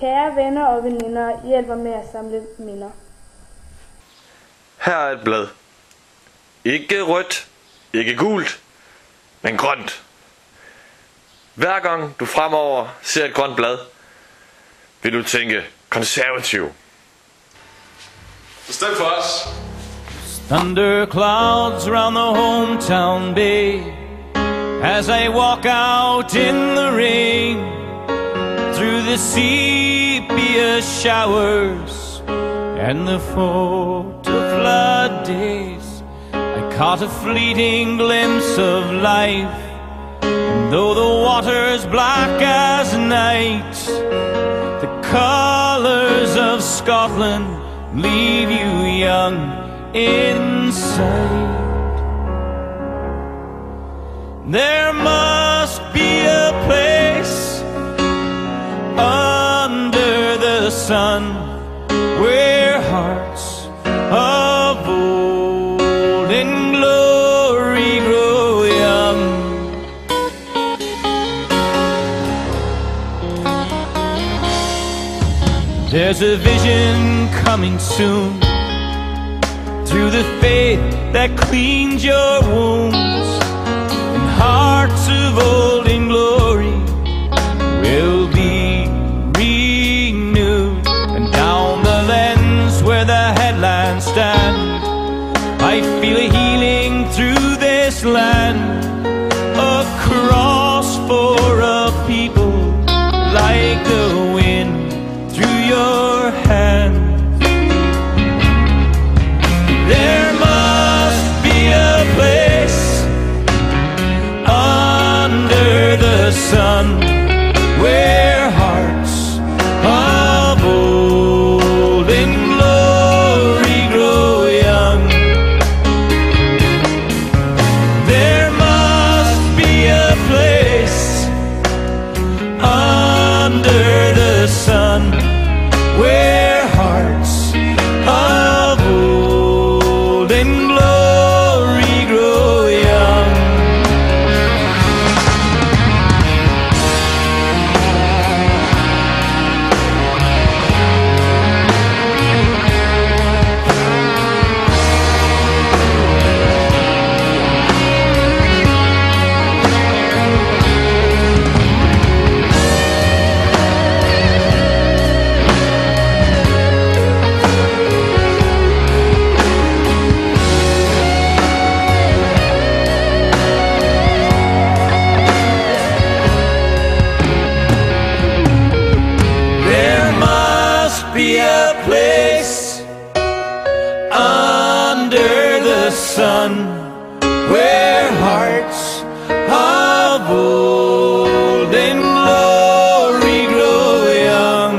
Kære venner og veninder, hjælper med at samle minder. Her er et blad. Ikke rødt, ikke gult, men grønt. Hver gang du fremover ser et grønt blad, vil du tænke konservativ. Stem for os. Thunder clouds around the hometown bay as I walk out in the rain through the sepia showers and the photo flood days. I caught a fleeting glimpse of life, and though the water's black as night, the colors of Scotland leave you young inside. There must be a place under the sun where hearts of old in glory grow young. There's a vision coming soon through the faith that cleans your wounds, and hearts of old in glory will be renewed. And down the lens where the headlands stand, I feel a healing through this land, a cross for a people like the wind through your hand. There must be a place under the sun where hearts of old in glory grow young. There must be a place under the sun where hearts of old in glory grow young. Be a place under the sun where hearts of old in glory grow young.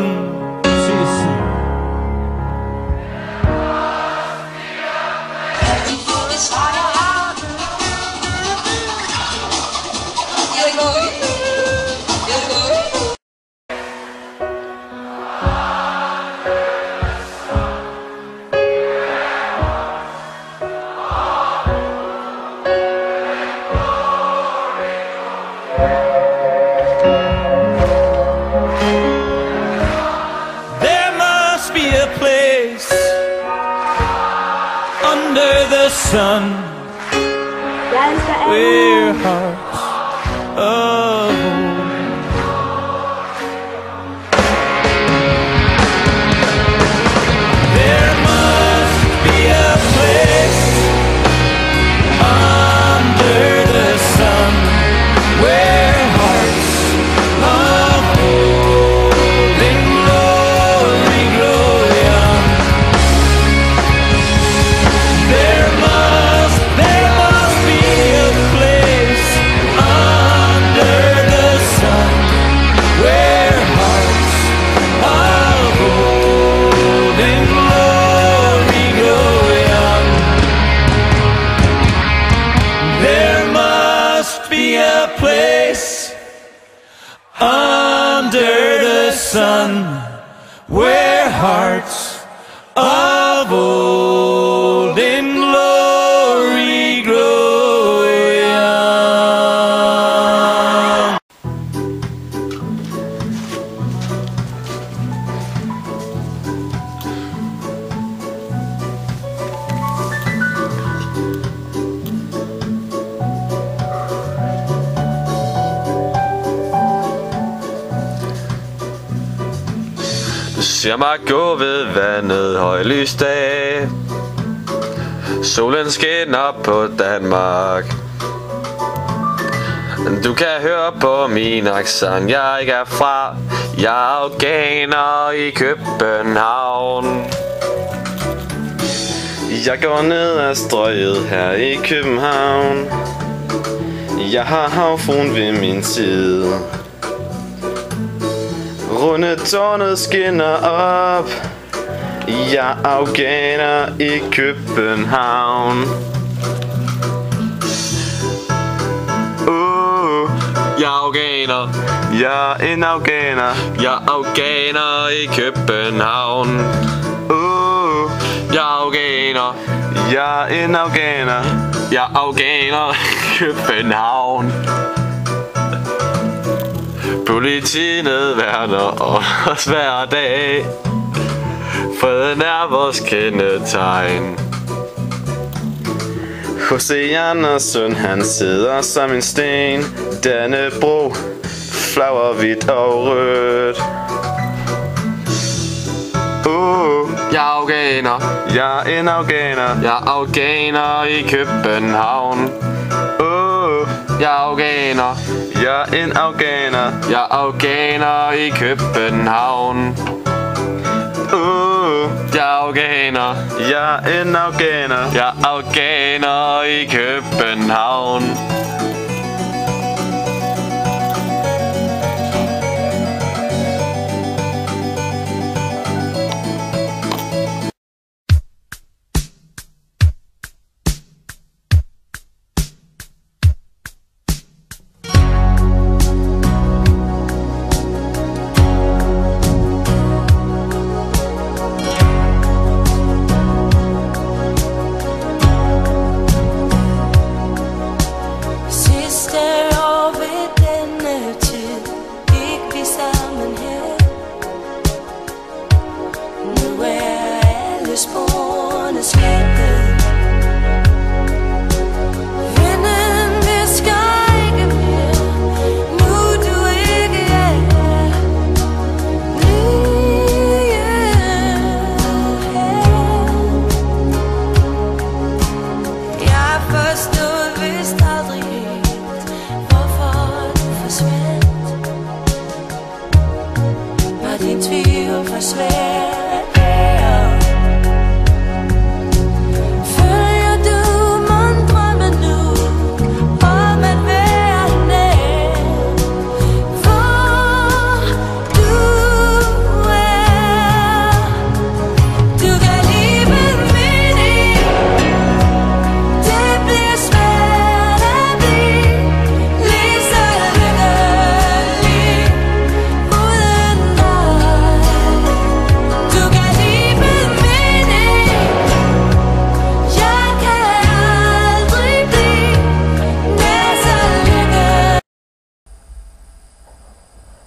There must be a place under the sun where hearts of old. There must be a place under the sun where hearts of old in glory grow young. There must be a place under the sun where hearts of old in glory grow young. There must be a place under the sun where hearts of old in glory grow young. Du ser mig gå ved vandet højlysdag. Solen skinner på Danmark. Du kan høre på min accent, jeg ikke er fra. Jeg er afghaner i København. Jeg går ned ad strøget her i København. Jeg har havfruen ved min side. Rundetårnet skinner op. Jeg er afghaner i København. Jeg er afghaner. Jeg er en afghaner. Jeg er afghaner i København. Jeg er afghaner. Jeg er en afghaner. Jeg er afghaner i København. Politiet værner os hver dag. Freden er vores kendetegn. H.C. Andersen, han sidder som en sten. Dannebro flagrer hvidt og rødt. Jeg er afghaner. Jeg er en afghaner. Jeg er afghaner i København. Jeg er afghaner. Jeg er en afghaner. Jeg er afghaner i København. Jeg er afghaner. Jeg er en afghaner. Jeg er afghaner i København.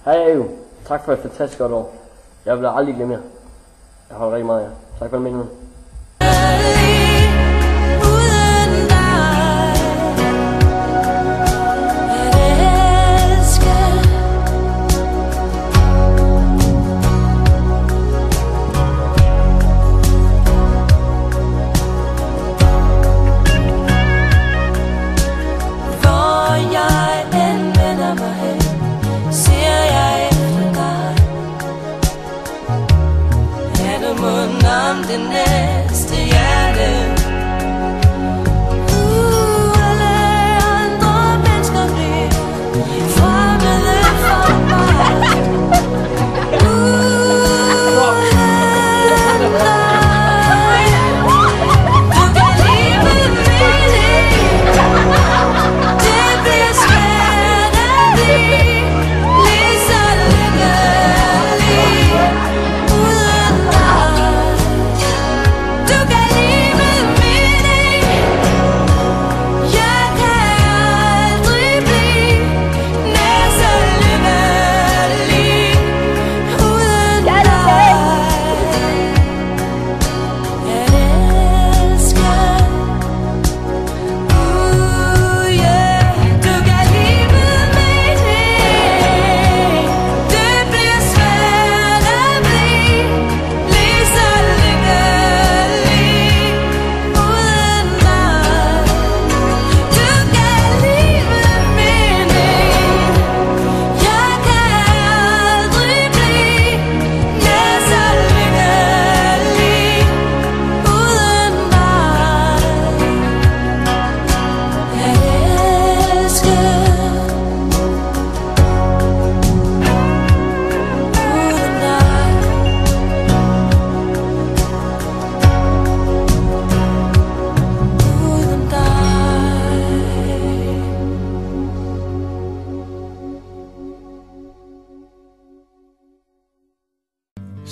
Hej Ave, tak for et fantastisk godt år. Jeg vil aldrig glemme jer. Jeg holder rigtig meget af jer. Tak for det med. Det næste hjerte. Alle andre mennesker bliver fremmede for mig. Du kan leve med det. Det bliver svært at blive lige så lykkelig uden dig.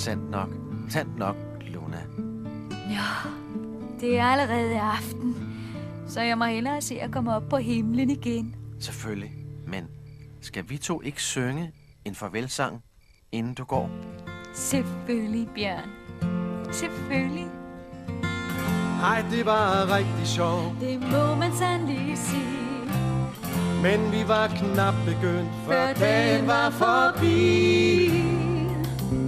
Sandt nok, Luna. Ja, det er allerede aften, så jeg må hellere se at komme op på himlen igen. Selvfølgelig. Men skal vi to ikke synge en farvelsang, inden du går? Selvfølgelig, Bjørn. Selvfølgelig. Ej, det var rigtig sjovt, Det må man sandelig sige. men vi var knap begyndt, Før dagen var forbi.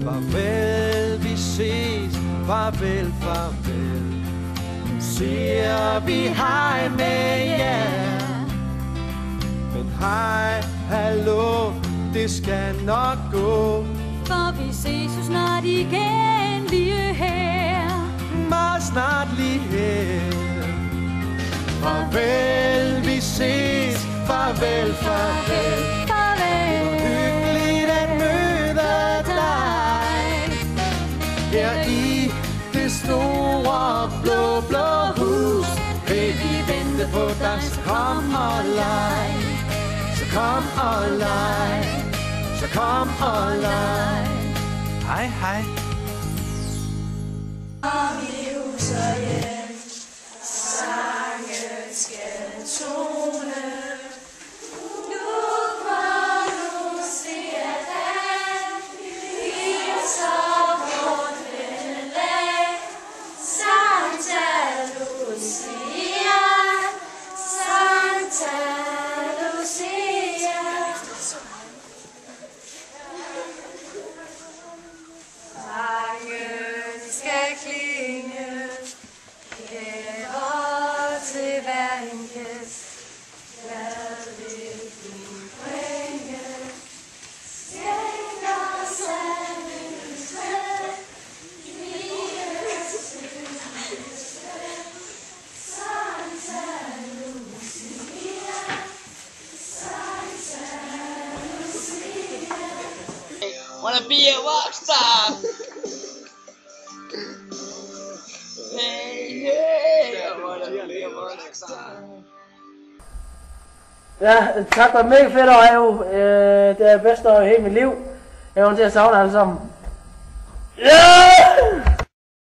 Farvel, vi ses, farvel, farvel. Siger vi hej med jer. Men hej, hallo, det skal nok gå. For vi ses jo snart igen lige her. Meget snart lige her. Farvel, vi ses, farvel, farvel. Farvel. Hyggeligt at møde dig her i det store blå hus. Vil vi vente på dig, så kom og leg. Så kom og leg. Så kom og leg. Hej, hej. Wanna be a rock star. Hey, hey, I wanna be a rock star. Ja, tak for et mega fedt år, Avo. Det er bedste år i hele mit liv. Jeg kommer til at savne alle sammen. Ja!